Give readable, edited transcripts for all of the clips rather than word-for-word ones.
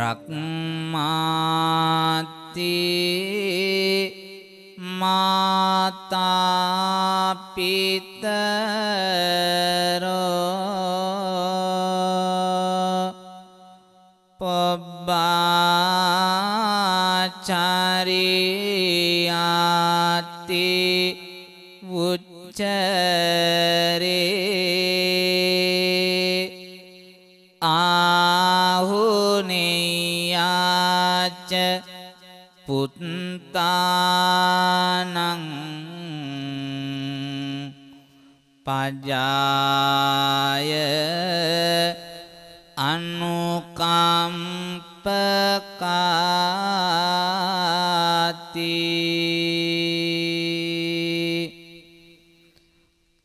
බ්‍රහ්මාති මාතා පිතරෝ පබ්බාචාරියාති උච්චරේ ආහුනේයාච පුත්තානං පජාය අනුකම්පකාති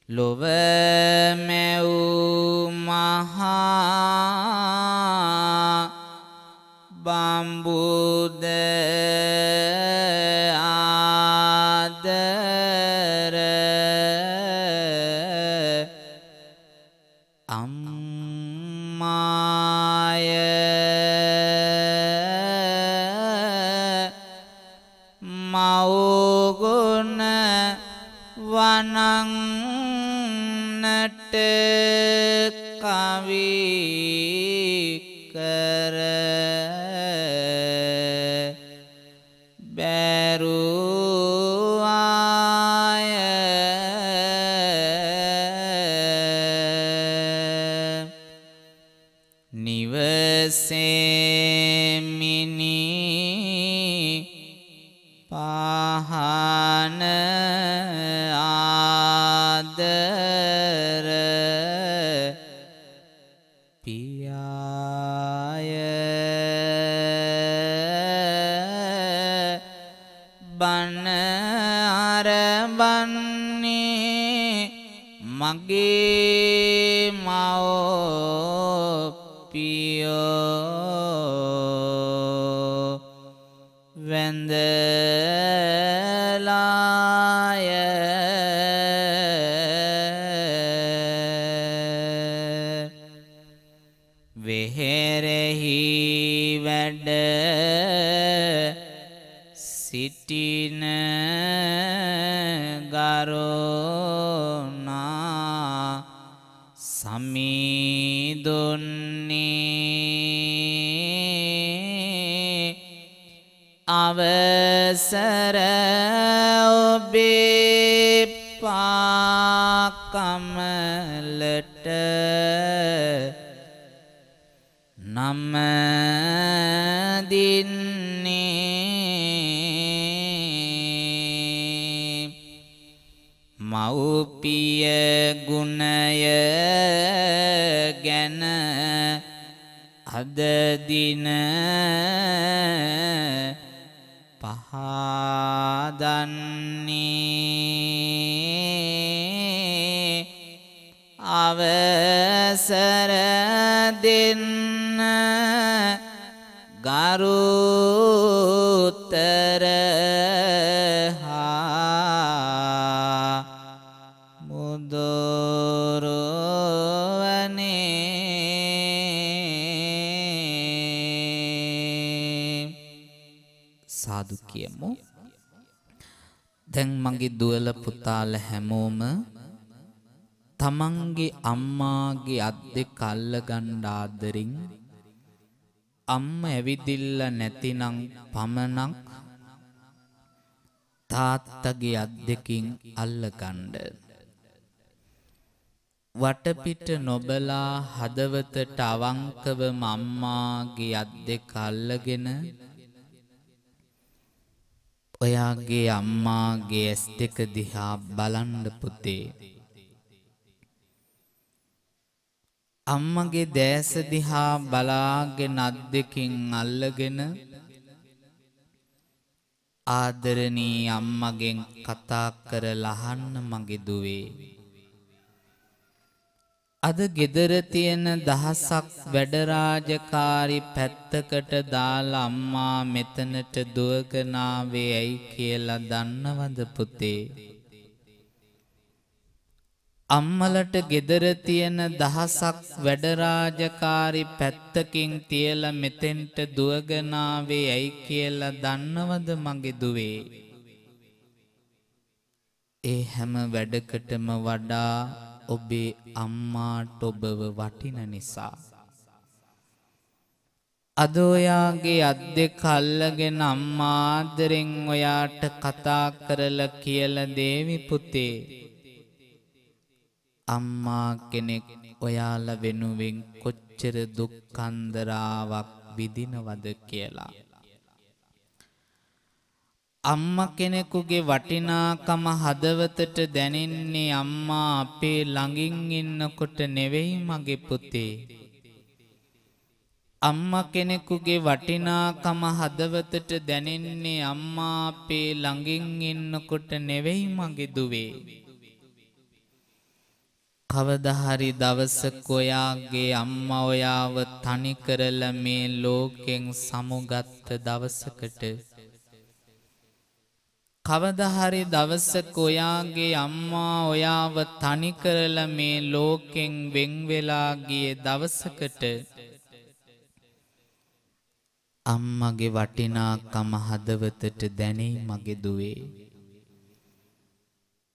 ලොව මැව් මහා බම්බුද ආදර අම්මාය මව්ගුණ වනන්නට කවි කර බැරුවාය නිවසේමිනි පහන ආදර පියාය බණ අරබන්නේ මගේ මව්පියෝ වැඳලාය වෙහෙරෙහි වැඩ සිටින ගරුණා සමීදුන්නේ අවසර ඔබේ පාකමලට නම දින්නේ මව්පිය ගුණය ගැන අද දින පහදන්නේ අවසර දෙන්න ගරුතර හා මුදොරවනේ සාදු කියමු. දැන් මගේ දුවල පුතාල හැමෝම තමන්ගේ අම්මාගේ අත් දෙක අල්ලගන්න ආදරින් අම්මා ඇවිදින්න නැතිනම් පමණක් තාත්තගේ අත් දෙකින් අල්ලගන්න. වටපිට නොබලා හදවතට අවංකවම අම්මාගේ අත් දෙක අල්ලගෙන ඔයාගේ අම්මාගේ ඇස් දෙක දිහා බලන්න පුතේ. අම්මගේ දැස දිහා බලාගෙන අත් දෙකින් අල්ලගෙන ආදරණීය අම්මගෙන් කතා කරලා අහන්න මගේ දුවේ. අද ගෙදර තියෙන දහසක් වැඩ රාජකාරි පැත්තකට දාලා අම්මා මෙතනට දුවගෙන ආවේ ඇයි කියලා දන්නවද පුතේ? අම්මලට ගෙදර තියෙන දහසක් වැඩ රාජකාරි පැත්තකින් තියලා මෙතෙන්ට දුවගෙන ආවේ ඇයි කියලා දන්නවද මගේ දුවේ? ඒ හැම වැඩකටම වඩා ඔබේ අම්මාට ඔබව වටින නිසා. අද ඔයාගේ අත් දෙක අල්ලගෙන අම්මා ආදරෙන් ඔයාට කතා කරලා කියලා දේවි පුතේ, අම්මා කෙනෙක් ඔයාලා වෙනුවෙන් කොච්චර දුක් කන්දරාවක් විඳිනවද කියලා. අම්මා කෙනෙකුගේ වටිනාකම හදවතට දැනෙන්නේ අම්මා අපේ ළඟින් ඉන්නකොට නෙවෙයි මගේ පුතේ. අම්මා කෙනෙකුගේ වටිනාකම හදවතට දැනෙන්නේ අම්මා අපේ ළඟින් ඉන්නකොට නෙවෙයි මගේ දුවේ. කවදා හරි දවසක ඔයාගේ අම්මා ඔයාව තනි කරලා මේ ලෝකෙන් සමුගත්ත දවසකට, කවදා හරි දවසක ඔයාගේ අම්මා ඔයාව තනි කරලා මේ ලෝකෙන් වෙන් වෙලා ගිය දවසකට අම්මගේ වටිනාකම හදවතට දැනේ මගේ දුවේ.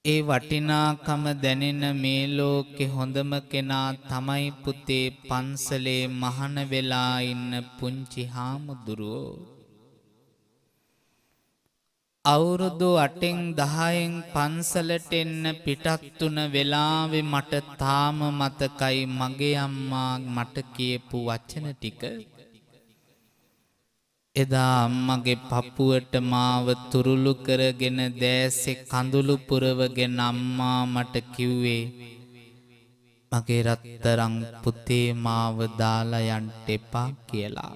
ඒ වටිනාකම දැනෙන මේ ලෝකේ හොඳම කෙනා තමයි පුතේ පන්සලේ මහාන වෙලා ඉන්න පුංචි හාමුදුරුවෝ. අවුරුදු 8න් 10න් පන්සලට එන්න පිටත් වුණ වෙලාවේ මට තාම මතකයි මගේ අම්මා මට කියපු වචන ටික. එදා අම්මගේ පපුවට මාව තුරුළු කරගෙන දැසේ කඳුළු පුරවගෙන අම්මා මට කිව්වේ, මගේ රත්තරන් පුතේ මාව දාලා යන්න එපා කියලා.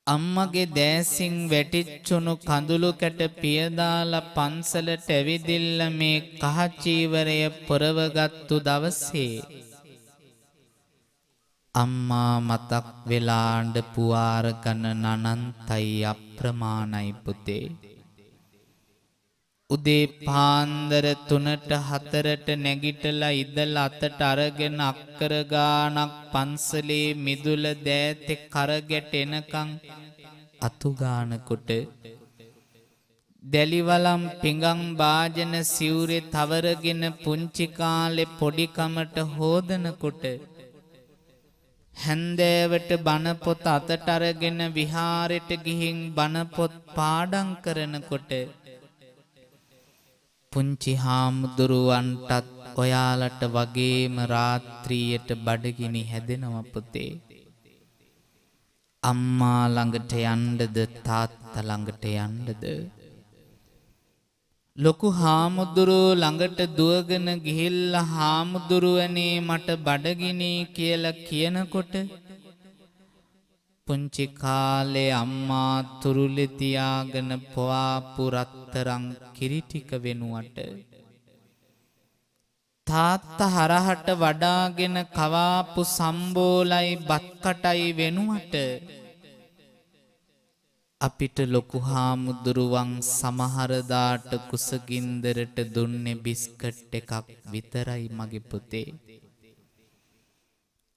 අම්මගේ දැසින් වැටිච්චුණු කඳුළු කැට පියදාලා පන්සලට ඇවිදින්න මේ කහ චීවරය පොරවගත්තු දවසේ අම්මා මතක් වෙලා අඬපු වාර ගණන අනන්තයි අප්‍රමාණයි පුතේ. උදේ පාන්දර 3ට 4ට නැගිටලා ඉදලා අතට අරගෙන අක්කර ගානක් පන්සලේ මිදුල දෑතේ කරගැට එනකන් අතු ගානකොට දැලිවලම් පිඟන් වාජන සිවුරේ තවරගෙන පුංචි කාලේ පොඩිකමට හොදනකොට හැන්දෑවට බණ පොත අතට අරගෙන විහාරෙට ගිහින් බණ පොත් පාඩම් කරනකොට පුංචි හාමුදුරුවන්ටත් ඔයාලට වගේම රාත්‍රියට බඩගිනි හැදෙනවා පුතේ. අම්මා ළඟට යන්නද තාත්තා ළඟට යන්නද? ලොකු හාමුදුරුවෝ ළඟට දුවගෙන ගිහිල්ලා හාමුදුරුවනේ මට බඩගිනි කියලා කියනකොට පුංචි කාලේ අම්මා තුරුලේ තියාගෙන පොවාපු රත්තරන් කිරි ටික වෙනුවට තාත්තා හරහට වඩාගෙන කවාපු සම්බෝලයි බත් කටයි වෙනුවට අපිට ලොකු හාමුදුරුවන් සමහර දාට කුසගින්දරට දුන්නේ බිස්කට් එකක් විතරයි මගේ පුතේ.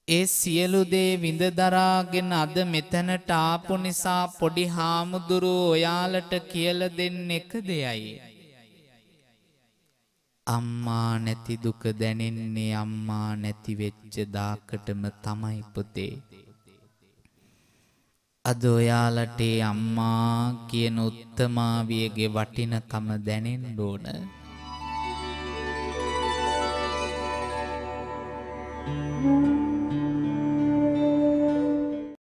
ඒ සියලු දේ විඳ දරාගෙන අද මෙතනට ආපු නිසා පොඩි හාමුදුරුවෝ ඔයාලට කියලා දෙන්නේ එක දෙයයි. අම්මා නැති දුක දැනෙන්නේ අම්මා නැති වෙච්ච දාකටම තමයි පුතේ. අද ඔයාලට අම්මා කියන උත්තමාවියගේ වටිනකම දැනෙන්න ඕන.